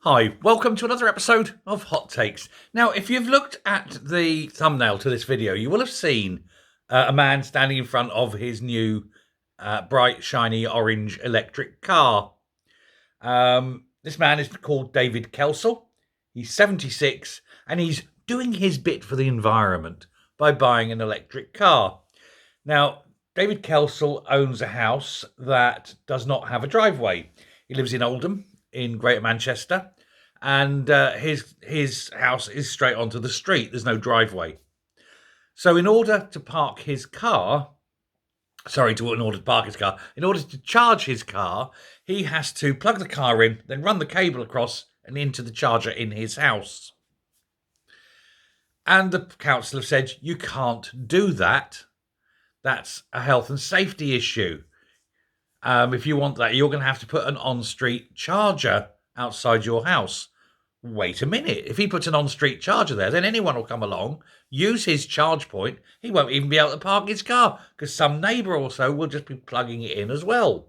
Hi, welcome to another episode of Hot Takes. Now, if you've looked at the thumbnail to this video, you will have seen a man standing in front of his new bright, shiny orange electric car. This man is called David Kelsall. He's 76 and he's doing his bit for the environment by buying an electric car. Now, David Kelsall owns a house that does not have a driveway. He lives in Oldham in Greater Manchester, and his house is straight onto the street. There's no driveway. So in order to charge his car, in order to charge his car, he has to plug the car in, then run the cable across and into the charger in his house. And the council have said, you can't do that. That's a health and safety issue. If you want that, you're going to have to put an on-street charger outside your house. Wait a minute. If he puts an on-street charger there, then anyone will come along, use his charge point. He won't even be able to park his car because some neighbour or so will just be plugging it in as well.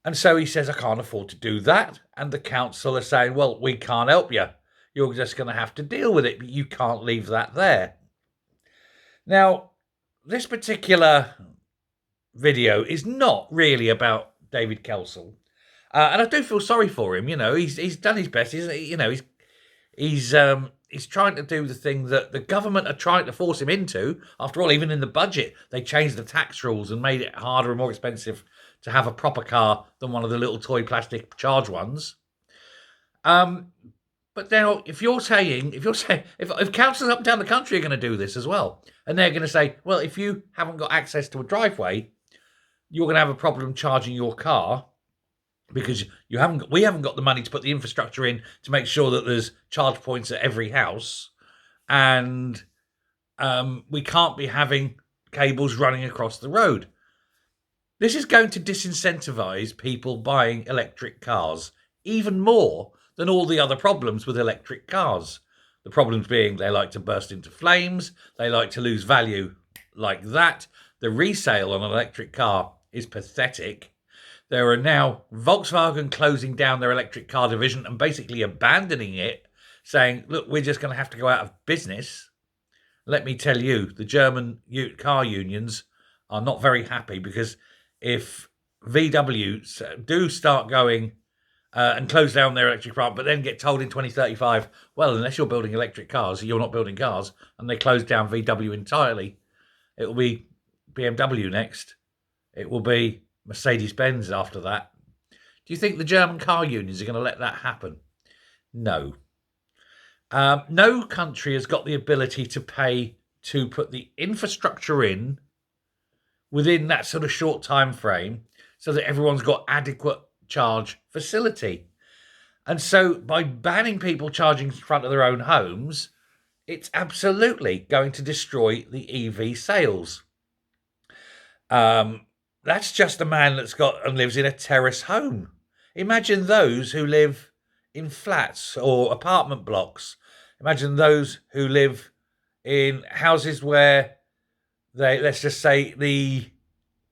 And so he says, I can't afford to do that. And the council are saying, well, we can't help you. You're just going to have to deal with it, but you can't leave that there. Now, this particular video is not really about David Kelsall, and I do feel sorry for him. You know, he's done his best. He's trying to do the thing that the government are trying to force him into. After all, even in the budget, they changed the tax rules and made it harder and more expensive to have a proper car than one of the little toy plastic charge ones. But now, if councils up and down the country are going to do this as well, and they're going to say, well, if you haven't got access to a driveway, you're going to have a problem charging your car because we haven't got the money to put the infrastructure in to make sure that there's charge points at every house, and we can't be having cables running across the road. This is going to disincentivize people buying electric cars even more than all the other problems with electric cars. The problems being they like to burst into flames, they like to lose value like that. The resale on an electric car is pathetic. There are now Volkswagen closing down their electric car division and basically abandoning it, saying, look, we're just going to have to go out of business. Let me tell you, the German car unions are not very happy because if VW do start going and close down their electric plant, but then get told in 2035, well, unless you're building electric cars, you're not building cars, and they close down VW entirely, it will be BMW next. It will be Mercedes-Benz after that. Do you think the German car unions are going to let that happen? No. No country has got the ability to pay to put the infrastructure in within that sort of short time frame so that everyone's got adequate charge facility. And so by banning people charging in front of their own homes, it's absolutely going to destroy the EV sales. That's just a man that's got and lives in a terrace home. Imagine those who live in flats or apartment blocks. Imagine those who live in houses where let's just say the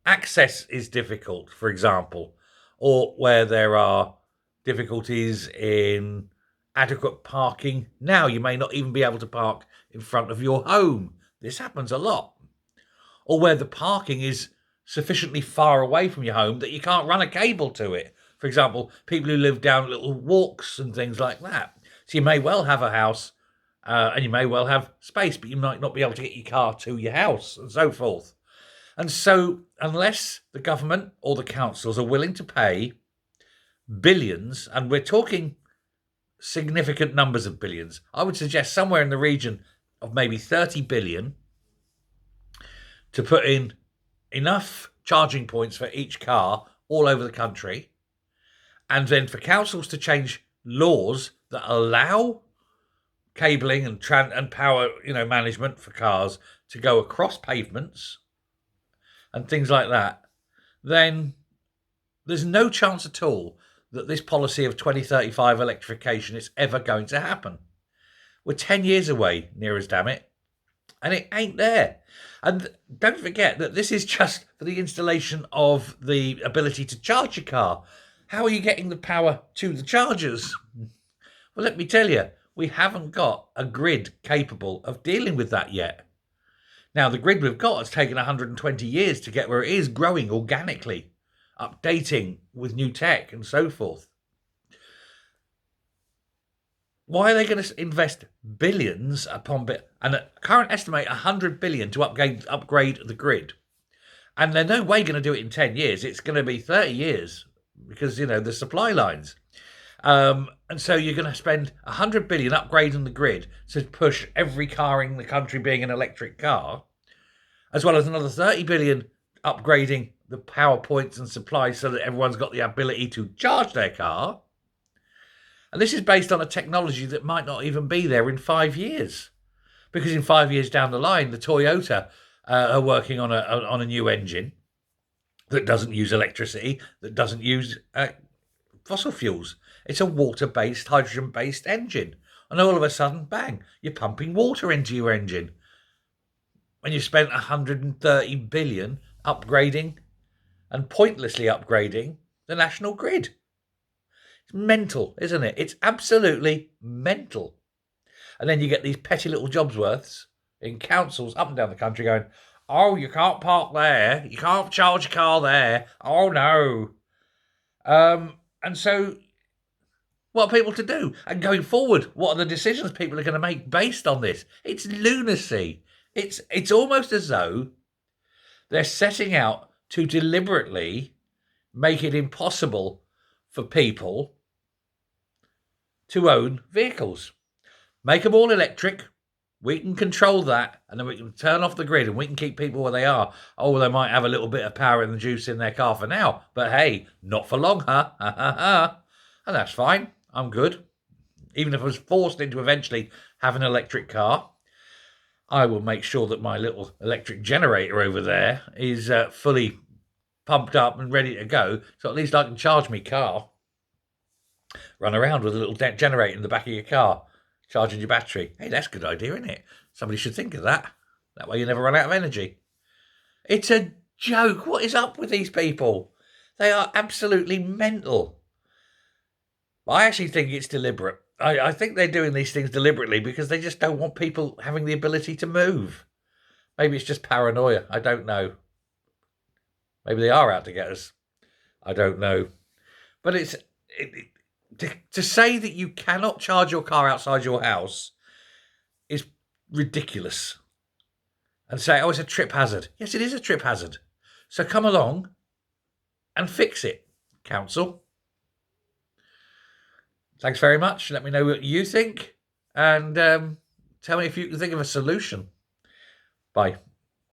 access is difficult, for example, or where there are difficulties in adequate parking. Now you may not even be able to park in front of your home. This happens a lot. Or where the parking is sufficiently far away from your home that you can't run a cable to it. For example, people who live down little walks and things like that. So you may well have a house and you may well have space, but you might not be able to get your car to your house and so forth. And so unless the government or the councils are willing to pay billions, and we're talking significant numbers of billions, I would suggest somewhere in the region of maybe 30 billion to put in enough charging points for each car all over the country, and then for councils to change laws that allow cabling and power management for cars to go across pavements and things like that, then there's no chance at all that this policy of 2035 electrification is ever going to happen. We're 10 years away, near as damn it, and it ain't there. And don't forget that this is just for the installation of the ability to charge your car. How are you getting the power to the chargers? Well, let me tell you, we haven't got a grid capable of dealing with that yet. Now, the grid we've got has taken 120 years to get where it is, growing organically, updating with new tech and so forth. Why are they going to invest billions upon and a current estimate 100 billion to upgrade the grid? And they're no way going to do it in 10 years. It's going to be 30 years because, the supply lines. And so you're going to spend 100 billion upgrading the grid to push every car in the country being an electric car, as well as another 30 billion upgrading the power points and supplies so that everyone's got the ability to charge their car. And this is based on a technology that might not even be there in 5 years. Because in 5 years down the line, the Toyota are working on a new engine that doesn't use electricity, that doesn't use fossil fuels. It's a water-based, hydrogen-based engine. And all of a sudden, bang, you're pumping water into your engine. And you spent 130 billion upgrading and pointlessly upgrading the national grid. It's mental, isn't it? It's absolutely mental. And then you get these petty little Jobsworths in councils up and down the country going, oh, you can't park there. You can't charge your car there. Oh, no. And so what are people to do? And going forward, what are the decisions people are going to make based on this? It's lunacy. It's almost as though they're setting out to deliberately make it impossible for people to own vehicles. Make them all electric. We can control that, and then we can turn off the grid and we can keep people where they are. Oh, they might have a little bit of power and juice in their car for now, but hey, not for long, huh? And that's fine. I'm good. Even if I was forced into eventually have an electric car, I will make sure that my little electric generator over there is fully pumped up and ready to go, so at least I can charge my car. Run around with a little generator in the back of your car, charging your battery. Hey, that's a good idea, isn't it? Somebody should think of that. That way you never run out of energy. It's a joke. What is up with these people? They are absolutely mental. I actually think it's deliberate. I think they're doing these things deliberately because they just don't want people having the ability to move. Maybe it's just paranoia. I don't know. Maybe they are out to get us. I don't know. But to say that you cannot charge your car outside your house is ridiculous. And say, oh, it's a trip hazard. Yes, it is a trip hazard. So come along and fix it, council. Thanks very much. Let me know what you think. And tell me if you can think of a solution. Bye.